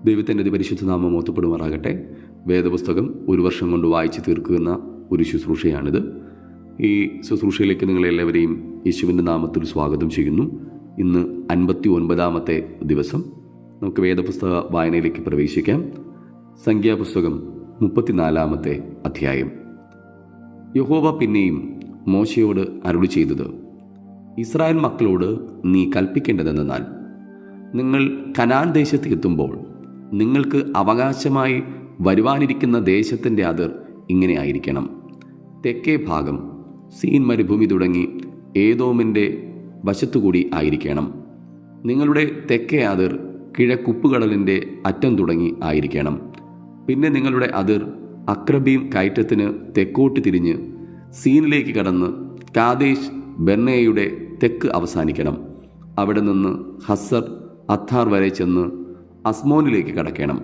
ദൈവത്തിൻ്റെ പരിശുദ്ധ നാമം മോത്തപ്പെടുമാറാകട്ടെ. വേദപുസ്തകം ഒരു വർഷം കൊണ്ട് വായിച്ച് തീർക്കുന്ന ഒരു ശുശ്രൂഷയാണിത്. ഈ ശുശ്രൂഷയിലേക്ക് നിങ്ങളെല്ലാവരെയും യേശുവിൻ്റെ നാമത്തിൽ സ്വാഗതം ചെയ്യുന്നു. ഇന്ന് 59-ാമത്തെ ദിവസം. നമുക്ക് വേദപുസ്തക വായനയിലേക്ക് പ്രവേശിക്കാം. സംഖ്യാപുസ്തകം 34-ാമത്തെ അധ്യായം. യഹോവ പിന്നെയും മോശയോട് അരുളി ചെയ്തത്, ഇസ്രായേൽ മക്കളോട് നീ കൽപ്പിക്കേണ്ടതെന്നാൽ, നിങ്ങൾ കനാൻ ദേശത്ത് എത്തുമ്പോൾ നിങ്ങൾക്ക് അവകാശമായി വരുവാനിരിക്കുന്ന ദേശത്തിൻ്റെ അതിർ ഇങ്ങനെ ആയിരിക്കണം. തെക്കേ ഭാഗം സീൻ മരുഭൂമി തുടങ്ങി ഏദോമിൻ്റെ വശത്തുകൂടി ആയിരിക്കണം. നിങ്ങളുടെ തെക്കേ അതിർ കിഴക്കുപ്പുകടലിൻ്റെ അറ്റം തുടങ്ങി ആയിരിക്കണം. പിന്നെ നിങ്ങളുടെ അതിർ അക്രബീം കയറ്റത്തിന് തെക്കോട്ട് തിരിഞ്ഞ് സീനിലേക്ക് കടന്ന് കാദേശ് ബെർണേയുടെ തെക്ക് അവസാനിക്കണം. അവിടെ നിന്ന് ഹസർ അദ്ധാർ വരെ ചെന്ന് അസ്മോനിലേക്ക് കടക്കണം.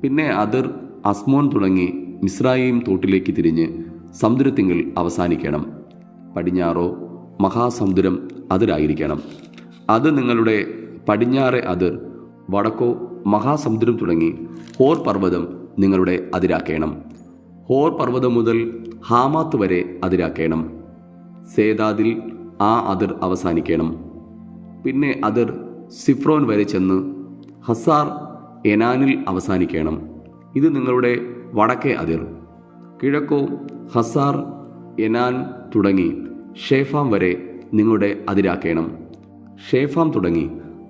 പിന്നെ അതിർ അസ്മോൻ തുടങ്ങി മിസ്രയീം തോട്ടിലേക്ക് തിരിഞ്ഞ് സമുദ്രത്തിങ്കിൽ അവസാനിക്കണം. പടിഞ്ഞാറോ മഹാസമുദ്രം അതിരായിരിക്കണം. അത് നിങ്ങളുടെ പടിഞ്ഞാറെ അതിർ. വടക്കോ മഹാസമുദ്രം തുടങ്ങി ഹോർ പർവ്വതം നിങ്ങളുടെ അതിരാക്കണം. ഹോർ പർവ്വതം മുതൽ ഹാമാത്ത് വരെ അതിരാക്കണം. സേദാദിൽ ആ അതിർ അവസാനിക്കണം. പിന്നെ അതിർ സിഫ്രോൻ വരെ ചെന്ന് ഹസാർ എനാനിൽ അവസാനിക്കണം. ഇത് നിങ്ങളുടെ വടക്കേ അതിർ. കിഴക്കോ ഹസാർ എനാൻ തുടങ്ങി ഷേഫാം വരെ നിങ്ങളുടെ അതിരാക്കണം. ഷേഫാം തുടങ്ങി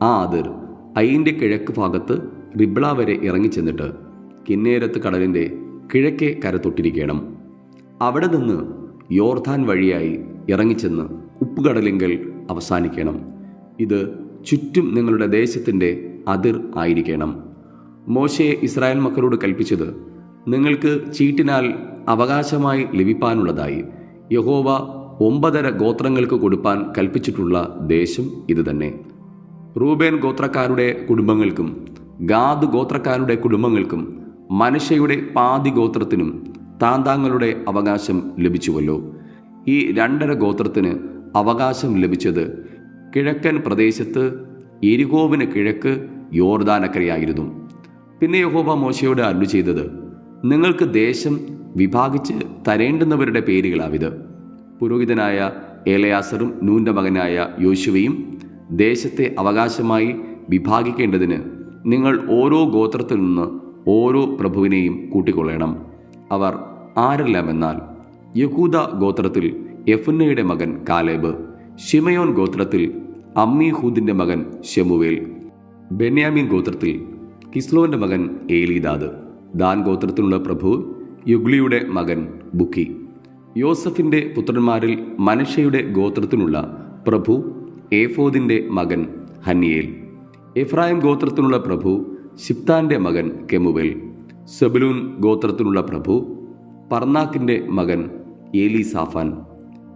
ആ അതിർ അയിൻ്റെ കിഴക്ക് ഭാഗത്ത് റിബ്ള വരെ ഇറങ്ങിച്ചെന്നിട്ട് കിന്നേരത്ത് കടലിൻ്റെ കിഴക്കേ കരത്തൊട്ടിരിക്കണം. അവിടെ നിന്ന് യോർദാൻ വഴിയായി ഇറങ്ങിച്ചെന്ന് ഉപ്പുകടലിങ്കൽ അവസാനിക്കണം. ഇത് ചുറ്റും നിങ്ങളുടെ ദേശത്തിൻ്റെ അതിർ ആയിരിക്കണം. മോശയെ ഇസ്രായേൽ മക്കളോട് കൽപ്പിച്ചത്, നിങ്ങൾക്ക് ചീട്ടിനാൽ അവകാശമായി ലഭിപ്പാനുള്ളതായി യഹോവ 9 ഗോത്രങ്ങൾക്ക് കൊടുപ്പാൻ കൽപ്പിച്ചിട്ടുള്ള ദേശം ഇത് തന്നെ. റൂബേൻ ഗോത്രക്കാരുടെ കുടുംബങ്ങൾക്കും ഗാദ് ഗോത്രക്കാരുടെ കുടുംബങ്ങൾക്കും മനശ്ശയുടെ പാതി ഗോത്രത്തിനും താന്താങ്ങളുടെ അവകാശം ലഭിച്ചുവല്ലോ. ഈ 2.5 ഗോത്രത്തിന് അവകാശം ലഭിച്ചത് കിഴക്കൻ പ്രദേശത്ത് യെരിഹോവിന് കിഴക്ക് യോർദാനക്കരയായിരുന്നു. പിന്നെ യഹോവ മോശയോട് അരുളി ചെയ്തത്, നിങ്ങൾക്ക് ദേശം വിഭാഗിച്ച് തരേണ്ടുന്നവരുടെ പേരുകളാവിത്. പുരോഹിതനായ എലയാസറും നൂൻ്റെ മകനായ യോശുവയും ദേശത്തെ അവകാശമായി വിഭാഗിക്കേണ്ടതിന് നിങ്ങൾ ഓരോ ഗോത്രത്തിൽ നിന്ന് ഓരോ പ്രഭുവിനെയും കൂട്ടിക്കൊള്ളണം. അവർ ആരെല്ലാമെന്നാൽ, യഹൂദ ഗോത്രത്തിൽ യെഫുന്നയുടെ മകൻ കാലേബ്, ശിമയോൻ ഗോത്രത്തിൽ അമ്മീഹൂദിൻ്റെ മകൻ ശെമുവേൽ, ബെന്യാമീൻ ഗോത്രത്തിൽ കിസ്ലോന്റെ മകൻ ഏലീദാദ്, ദാൻ ഗോത്രത്തിലുള്ള പ്രഭു യുഗ്ലിയുടെ മകൻ ബുക്കി, യോസഫിൻ്റെ പുത്രന്മാരിൽ മനശ്ശയുടെ ഗോത്രത്തിനുള്ള പ്രഭു ഏഫോദിൻ്റെ മകൻ ഹന്നിയേൽ, എഫ്രായിം ഗോത്രത്തിനുള്ള പ്രഭു ശിപ്താൻ്റെ മകൻ കെമുവേൽ, സെബുലൂൻ ഗോത്രത്തിനുള്ള പ്രഭു പർനാക്കിൻ്റെ മകൻ ഏലീസാഫാൻ,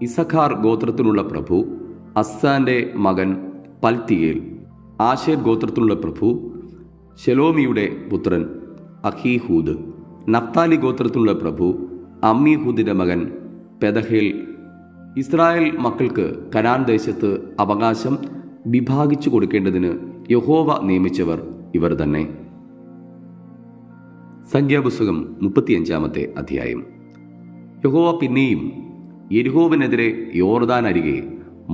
ഇസഖാർ ഗോത്രത്തിനുള്ള പ്രഭു അസ്സാൻ്റെ മകൻ പൽത്തിയേൽ, ആശേർ ഗോത്രത്തിലുള്ള പ്രഭു ശെലോമിയുടെ പുത്രൻ അഹീഹൂദ്, നഫ്താലി ഗോത്രത്തിലുള്ള പ്രഭു അമ്മീഹൂദിൻ്റെ മകൻ പെദഹേൽ. ഇസ്രായേൽ മക്കൾക്ക് കനാൻ ദേശത്ത് അവകാശം വിഭാഗിച്ചു കൊടുക്കേണ്ടതിന് യഹോവ നിയമിച്ചവർ ഇവർ തന്നെ. സംഖ്യാപുസ്തകം 35-ാമത്തെ അധ്യായം. യഹോവ പിന്നെയും യെരിഹോവിനെതിരെ യോർദാൻ അരികെ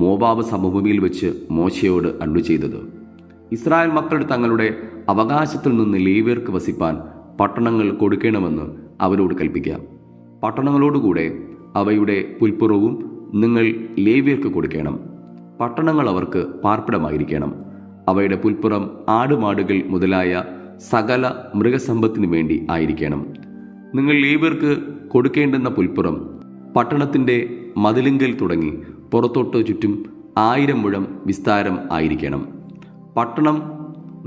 മോവാബ് സമഭൂമിയിൽ വെച്ച് മോശയോട് അരുളി ചെയ്തത്, ഇസ്രായേൽ മക്കൾ തങ്ങളുടെ അവകാശത്തിൽ നിന്ന് ലേവ്യർക്ക് വസിപ്പാൻ പട്ടണങ്ങൾ കൊടുക്കണമെന്ന് അവരോട് കൽപ്പിക്കാം. പട്ടണങ്ങളോടുകൂടെ അവയുടെ പുൽപ്പുറവും നിങ്ങൾ ലേവ്യർക്ക് കൊടുക്കണം. പട്ടണങ്ങൾ അവർക്ക് പാർപ്പിടമായിരിക്കണം. അവയുടെ പുൽപ്പുറം ആടുമാടുകൾ മുതലായ സകല മൃഗസമ്പത്തിനു വേണ്ടി ആയിരിക്കണം. നിങ്ങൾ ലേവ്യർക്ക് കൊടുക്കേണ്ടുന്ന പുൽപ്പുറം പട്ടണത്തിൻ്റെ മതിലിങ്കൽ തുടങ്ങി പുറത്തോട്ട് ചുറ്റും 1000 മുഴം വിസ്താരം ആയിരിക്കണം. പട്ടണം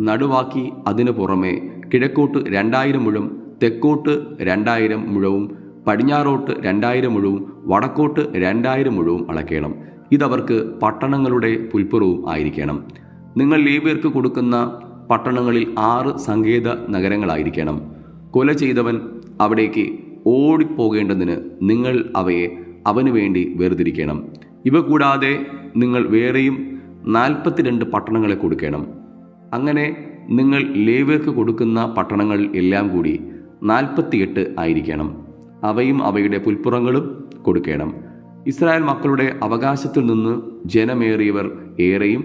നടുവാക്കി അതിനു പുറമെ കിഴക്കോട്ട് 2000 മുഴം, തെക്കോട്ട് 2000 മുഴവും, പടിഞ്ഞാറോട്ട് 2000 മുഴവും, വടക്കോട്ട് 2000 മുഴവും അളക്കണം. ഇതവർക്ക് പട്ടണങ്ങളുടെ പുൽപ്പുറവും ആയിരിക്കണം. നിങ്ങൾ ലേവ്യർക്ക് കൊടുക്കുന്ന പട്ടണങ്ങളിൽ 6 സങ്കേത നഗരങ്ങളായിരിക്കണം. കൊല ചെയ്തവൻ അവിടേക്ക് ഓടിപ്പോകേണ്ടതിന് നിങ്ങൾ അവയെ അവനു വേണ്ടി വേർതിരിക്കണം. ഇവ കൂടാതെ നിങ്ങൾ വേറെയും 42 പട്ടണങ്ങളെ കൊടുക്കണം. അങ്ങനെ നിങ്ങൾ ലേവ്യർക്ക് കൊടുക്കുന്ന പട്ടണങ്ങൾ എല്ലാം കൂടി 48 ആയിരിക്കണം. അവയും അവയുടെ പുൽപ്പുറങ്ങളും കൊടുക്കണം. ഇസ്രായേൽ മക്കളുടെ അവകാശത്തിൽ നിന്ന് ജനമേറിയവർ ഏറെയും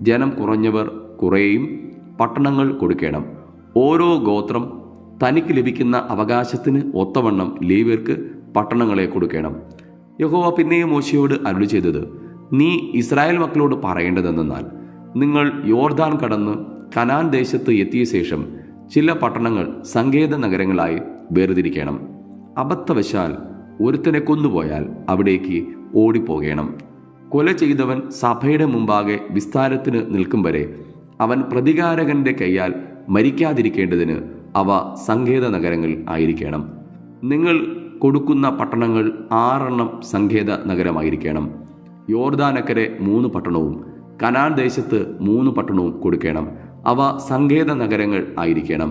ജനം കുറഞ്ഞവർ കുറേയും പട്ടണങ്ങൾ കൊടുക്കണം. ഓരോ ഗോത്രം തനിക്ക് ലഭിക്കുന്ന അവകാശത്തിന് ഒത്തവണ്ണം ലേവ്യർക്ക് പട്ടണങ്ങളെ കൊടുക്കണം. യഹോവ പിന്നെയും മോശെയോട് അരുളി ചെയ്തത്, നീ ഇസ്രായേൽ മക്കളോട് പറയേണ്ടതെന്നാൽ, നിങ്ങൾ യോർദാൻ കടന്ന് കനാൻ ദേശത്ത് എത്തിയ ശേഷം ചില പട്ടണങ്ങൾ സങ്കേത നഗരങ്ങളായി വേർതിരിക്കണം. അബദ്ധവശാൽ ഒരുത്തനെ കൊന്നുപോയാൽ അവിടേക്ക് ഓടിപ്പോകണം. കൊല ചെയ്തവൻ സഭയുടെ മുമ്പാകെ വിസ്താരത്തിന് നിൽക്കും വരെ അവൻ പ്രതികാരകന്റെ കൈയാൽ മരിക്കാതിരിക്കേണ്ടതിന് അവ സങ്കേത നഗരങ്ങൾ ആയിരിക്കണം. നിങ്ങൾ കൊടുക്കുന്ന പട്ടണങ്ങൾ 6 സങ്കേത നഗരമായിരിക്കണം. യോർദാനക്കരെ 3 പട്ടണവും കനാൻ ദേശത്ത് 3 പട്ടണവും കൊടുക്കണം. അവ സങ്കേത നഗരങ്ങൾ ആയിരിക്കണം.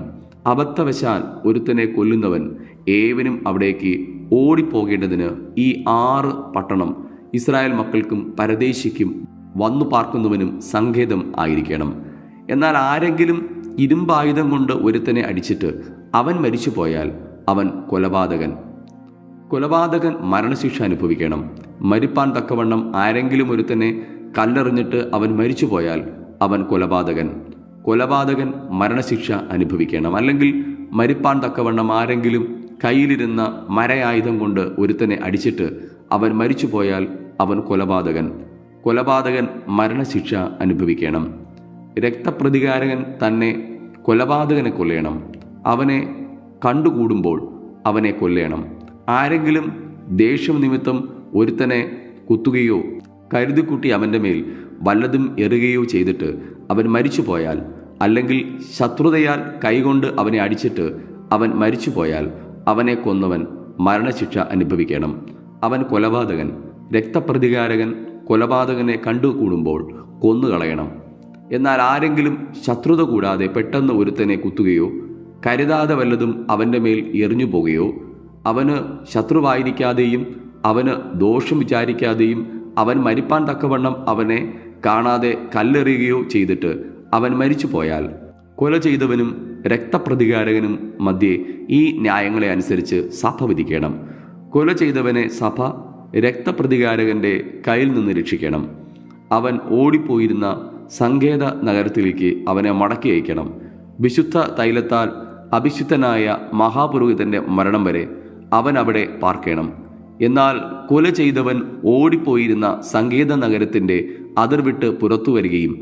അബദ്ധവശാൽ ഒരുത്തനെ കൊല്ലുന്നവൻ ഏവനും അവിടേക്ക് ഓടിപ്പോകേണ്ടതിന് ഈ 6 പട്ടണം ഇസ്രായേൽ മക്കൾക്കും പരദേശിക്കും വന്നു പാർക്കുന്നവനും സങ്കേതം ആയിരിക്കണം. എന്നാൽ ആരെങ്കിലും ഇരുമ്പായുധം കൊണ്ട് ഒരുത്തനെ അടിച്ചിട്ട് അവൻ മരിച്ചു പോയാൽ അവൻ കൊലപാതകൻ മരണശിക്ഷ അനുഭവിക്കണം. മരിപ്പാൻ തക്കവണ്ണം ആരെങ്കിലും ഒരുത്തനെ കല്ലെറിഞ്ഞിട്ട് അവൻ മരിച്ചു പോയാൽ അവൻ കൊലപാതകൻ മരണശിക്ഷ അനുഭവിക്കണം. അല്ലെങ്കിൽ മരിപ്പാൻ തക്കവണ്ണം ആരെങ്കിലും കയ്യിലിരുന്ന മരയായുധം കൊണ്ട് ഒരുത്തനെ അടിച്ചിട്ട് അവൻ മരിച്ചു പോയാൽ അവൻ കൊലപാതകൻ മരണശിക്ഷ അനുഭവിക്കണം. രക്തപ്രതികാരകൻ തന്നെ കൊലപാതകനെ കൊല്ലണം. അവനെ കണ്ടുകൂടുമ്പോൾ അവനെ കൊല്ലണം. ആരെങ്കിലും ദേഷ്യം നിമിത്തം ഒരുത്തനെ കുത്തുകയോ കരുതിക്കുട്ടി അവൻ്റെ മേൽ വല്ലതും എറുകയോ ചെയ്തിട്ട് അവൻ മരിച്ചു പോയാൽ, അല്ലെങ്കിൽ ശത്രുതയാൽ കൈകൊണ്ട് അവനെ അടിച്ചിട്ട് അവൻ മരിച്ചു പോയാൽ അവനെ കൊന്നവൻ മരണശിക്ഷ അനുഭവിക്കണം. അവൻ കൊലപാതകൻ. രക്തപ്രതികാരകൻ കൊലപാതകനെ കണ്ടുകൂടുമ്പോൾ കൊന്നുകളയണം. എന്നാൽ ആരെങ്കിലും ശത്രുത കൂടാതെ പെട്ടെന്ന് ഒരുത്തനെ കുത്തുകയോ കരുതാതെ വല്ലതും അവൻ്റെ മേൽ എറിഞ്ഞു പോകുകയോ അവന് ശത്രുവായിരിക്കാതെയും അവന് ദോഷം വിചാരിക്കാതെയും അവൻ മരിപ്പാൻ തക്കവണ്ണം അവനെ കാണാതെ കല്ലെറിയുകയോ ചെയ്തിട്ട് അവൻ മരിച്ചു പോയാൽ കൊല ചെയ്തവനും രക്തപ്രതികാരകനും മധ്യേ ഈ ന്യായങ്ങളെ അനുസരിച്ച് സഭ വിധിക്കണം. കൊല ചെയ്തവനെ സഭ രക്തപ്രതികാരകന്റെ കയ്യിൽ നിന്ന് രക്ഷിക്കണം. അവൻ ഓടിപ്പോയിരുന്ന സങ്കേത നഗരത്തിലേക്ക് അവനെ മടക്കി അയക്കണം. വിശുദ്ധ തൈലത്താൽ അഭിഷിക്തനായ മഹാപുരോഹിതന്റെ മരണം വരെ അവൻ അവിടെ പാർക്കണം. എന്നാൽ കൊല ചെയ്തവൻ ഓടിപ്പോയിരുന്ന സങ്കേത നഗരത്തിൻ്റെ അതിർ വിട്ട് പുറത്തു വരികയും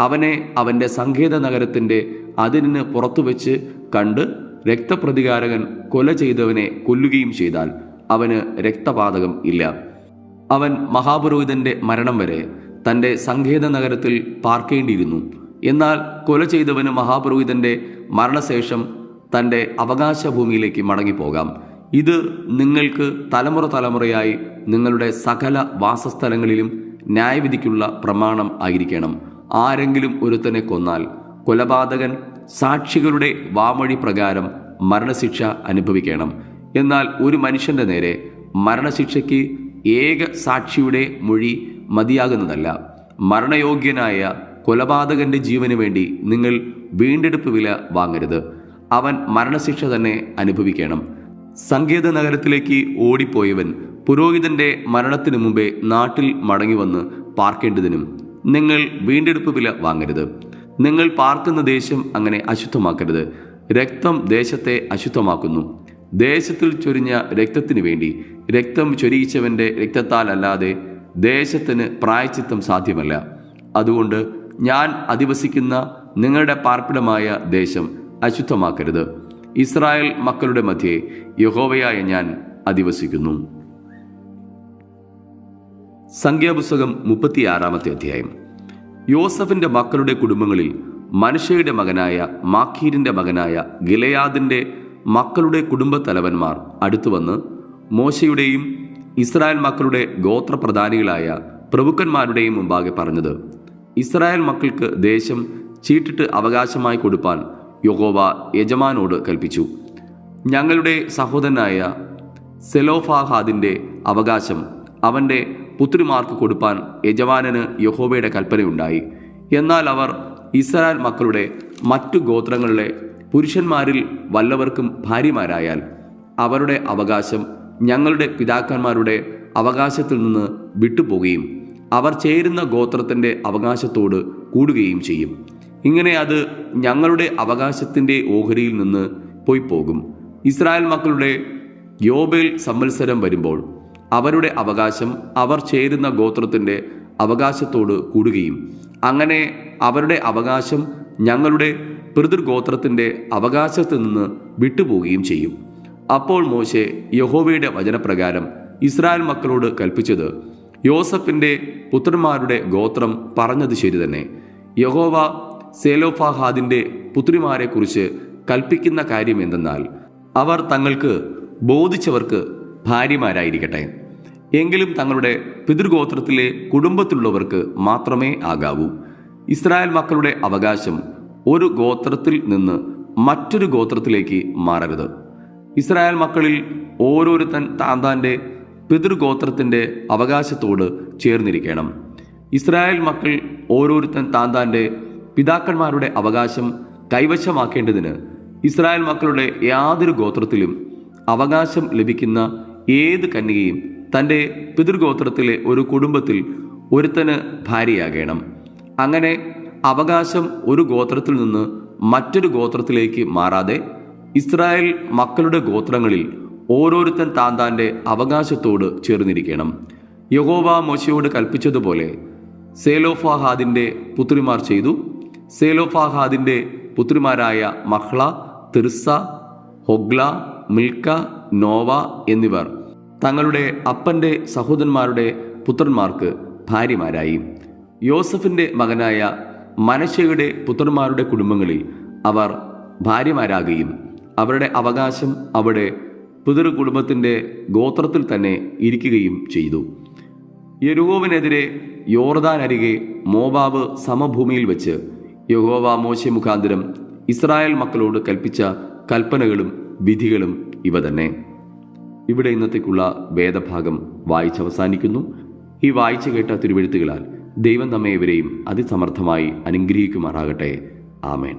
അവനെ അവൻ്റെ സങ്കേത നഗരത്തിൻ്റെ അതിരിന് പുറത്തു വെച്ച് കണ്ട് രക്തപ്രതികാരകൻ കൊല ചെയ്തവനെ കൊല്ലുകയും ചെയ്താൽ അവന് രക്തപാതകം ഇല്ല. അവൻ മഹാപുരോഹിതന്റെ മരണം വരെ തൻ്റെ സങ്കേത നഗരത്തിൽ പാർക്കേണ്ടിയിരുന്നു. എന്നാൽ കൊല ചെയ്തവന് മഹാപുരോഹിതന്റെ മരണശേഷം തൻ്റെ അവകാശ ഭൂമിയിലേക്ക് മടങ്ങിപ്പോകാം. ഇത് നിങ്ങൾക്ക് തലമുറയായി നിങ്ങളുടെ സകല വാസസ്ഥലങ്ങളിലും ന്യായവിധിക്കുള്ള പ്രമാണം ആയിരിക്കണം. ആരെങ്കിലും ഒരുത്തനെ കൊന്നാൽ കൊലപാതകൻ സാക്ഷികളുടെ വാമൊഴി പ്രകാരം മരണശിക്ഷ അനുഭവിക്കണം. എന്നാൽ ഒരു മനുഷ്യന്റെ നേരെ മരണശിക്ഷയ്ക്ക് ഏക സാക്ഷിയുടെ മൊഴി മതിയാകുന്നതല്ല. മരണയോഗ്യനായ കൊലപാതകന്റെ ജീവന് വേണ്ടി നിങ്ങൾ വീണ്ടെടുപ്പ് വില വാങ്ങരുത്. അവൻ മരണശിക്ഷ തന്നെ അനുഭവിക്കണം. സങ്കേത നഗരത്തിലേക്ക് ഓടിപ്പോയവൻ പുരോഹിതന്റെ മരണത്തിനു മുമ്പേ നാട്ടിൽ മടങ്ങിവന്ന് പാർക്കേണ്ടതിനും നിങ്ങൾ വീണ്ടെടുപ്പ് വില വാങ്ങരുത്. നിങ്ങൾ പാർക്കുന്ന ദേശം അങ്ങനെ അശുദ്ധമാക്കരുത്. രക്തം ദേശത്തെ അശുദ്ധമാക്കുന്നു. ദേശത്തിൽ ചൊരിഞ്ഞ രക്തത്തിനു വേണ്ടി രക്തം ചൊരിയിച്ചവന്റെ രക്തത്താൽ അല്ലാതെ ദേശത്തിന് പ്രായശ്ചിത്തം സാധ്യമല്ല. അതുകൊണ്ട് ഞാൻ അധിവസിക്കുന്ന നിങ്ങളുടെ പാർപ്പിടമായ ദേശം അശുദ്ധമാക്കരുത്. ഇസ്രായേൽ മക്കളുടെ മധ്യേ യഹോവയായ ഞാൻ അധിവസിക്കുന്നു. സംഖ്യാപുസ്തകം 36 അധ്യായം. യോസഫിന്റെ മക്കളുടെ കുടുംബങ്ങളിൽ മനശ്ശെയുടെ മകനായ മാഖീരിന്റെ മകനായ ഗിലെയാദിന്റെ മക്കളുടെ കുടുംബത്തലവന്മാർ അടുത്തുവന്ന് മോശയുടെയും ഇസ്രായേൽ മക്കളുടെ ഗോത്രപ്രധാനികളായ പ്രഭുക്കന്മാരുടെയും മുമ്പാകെ പറഞ്ഞത്, ഇസ്രായേൽ മക്കൾക്ക് ദേശം ചീട്ടിട്ട് അവകാശമായി കൊടുപ്പാൻ യഹോവ യജമാനോട് കൽപ്പിച്ചു. ഞങ്ങളുടെ സഹോദരനായ സെലോഫാഹാദിന്റെ അവകാശം അവന്റെ പുത്രിമാർക്ക് കൊടുപ്പാൻ യജമാനന് യഹോവയുടെ കൽപ്പനയുണ്ടായി. എന്നാൽ അവർ ഇസ്രായേൽ മക്കളുടെ മറ്റു ഗോത്രങ്ങളിലെ പുരുഷന്മാരിൽ വല്ലവർക്കും ഭാര്യമാരായാൽ അവരുടെ അവകാശം ഞങ്ങളുടെ പിതാക്കന്മാരുടെ അവകാശത്തിൽ നിന്ന് വിട്ടുപോകുകയും അവർ ചേരുന്ന ഗോത്രത്തിൻ്റെ അവകാശത്തോട് കൂടുകയും ചെയ്യും. ഇങ്ങനെ അത് ഞങ്ങളുടെ അവകാശത്തിൻ്റെ ഓഹരിയിൽ നിന്ന് പോയിപ്പോകും. ഇസ്രായേൽ മക്കളുടെ യോബേൽ സംവത്സരം വരുമ്പോൾ അവരുടെ അവകാശം അവർ ചേരുന്ന ഗോത്രത്തിൻ്റെ അവകാശത്തോട് കൂടുകയും അങ്ങനെ അവരുടെ അവകാശം ഞങ്ങളുടെ പിതൃഗോത്രത്തിൻ്റെ അവകാശത്തിൽ നിന്ന് വിട്ടുപോവുകയും ചെയ്യും. അപ്പോൾ മോശെ യഹോവയുടെ വചനപ്രകാരം ഇസ്രായേൽ മക്കളോട് കൽപ്പിച്ചത്, യോസഫിൻ്റെ പുത്രന്മാരുടെ ഗോത്രം പറഞ്ഞത് ശരി തന്നെ. യഹോവ സെലോഫഹാദിൻ്റെ പുത്രിമാരെക്കുറിച്ച് കൽപ്പിക്കുന്ന കാര്യം എന്തെന്നാൽ, അവർ തങ്ങൾക്ക് ബോധിച്ചവർക്ക് ഭാര്യമാരായിരിക്കട്ടെ, എങ്കിലും തങ്ങളുടെ പിതൃഗോത്രത്തിലെ കുടുംബത്തിലുള്ളവർക്ക് മാത്രമേ ആകാവൂ. ഇസ്രായേൽ മക്കളുടെ അവകാശം ഒരു ഗോത്രത്തിൽ നിന്ന് മറ്റൊരു ഗോത്രത്തിലേക്ക് മാറരുത്. ഇസ്രായേൽ മക്കളിൽ ഓരോരുത്തൻ താന്താൻ്റെ പിതൃഗോത്രത്തിൻ്റെ അവകാശത്തോട് ചേർന്നിരിക്കണം. ഇസ്രായേൽ മക്കൾ ഓരോരുത്തൻ താന്താൻ്റെ പിതാക്കന്മാരുടെ അവകാശം കൈവശമാക്കേണ്ടതിന് ഇസ്രായേൽ മക്കളുടെ യാതൊരു ഗോത്രത്തിലും അവകാശം ലഭിക്കുന്ന ഏത് കന്യകയും തൻ്റെ പിതൃഗോത്രത്തിലെ ഒരു കുടുംബത്തിൽ ഒരുത്തന് ഭാര്യയാകണം. അങ്ങനെ അവകാശം ഒരു ഗോത്രത്തിൽ നിന്ന് മറ്റൊരു ഗോത്രത്തിലേക്ക് മാറാതെ ഇസ്രായേൽ മക്കളുടെ ഗോത്രങ്ങളിൽ ഓരോരുത്തൻ താന്താൻ്റെ അവകാശത്തോട് ചേർന്നിരിക്കണം. യഹോവ മോശയോട് കൽപ്പിച്ചതുപോലെ സെലോഫഹാദിൻ്റെ പുത്രിമാർ ചെയ്തു. സെലോഫഹാദിൻ്റെ പുത്രിമാരായ മഹ്ള, തിർസ, ഹൊഗ്ല, മിൽക്ക, നോവ എന്നിവർ തങ്ങളുടെ അപ്പൻ്റെ സഹോദരന്മാരുടെ പുത്രന്മാർക്ക് ഭാര്യമാരായി. യോസഫിൻ്റെ മകനായ മനശ്ശെയുടെ പുത്രന്മാരുടെ കുടുംബങ്ങളിൽ അവർ ഭാര്യമാരാകുകയും അവരുടെ അവകാശം അവിടെ പിതൃകുടുംബത്തിൻ്റെ ഗോത്രത്തിൽ തന്നെ ഇരിക്കുകയും ചെയ്തു. യെരിഹോവിനെതിരെ യോർദാൻ അരികെ മോവാബ് സമഭൂമിയിൽ വെച്ച് യഹോവ മോശെ മുഖാന്തരം ഇസ്രായേൽ മക്കളോട് കൽപ്പിച്ച കൽപ്പനകളും വിധികളും ഇവ തന്നെ. ഇവിടെ ഇന്നത്തേക്കുള്ള വേദഭാഗം വായിച്ചവസാനിക്കുന്നു. ഈ വായിച്ചു കേട്ട തിരുവെഴുത്തുകളാൽ ദൈവം നമ്മെ ഇവരെയും അതിസമർത്ഥമായി അനുഗ്രഹിക്കുമാറാകട്ടെ. ആമേൻ.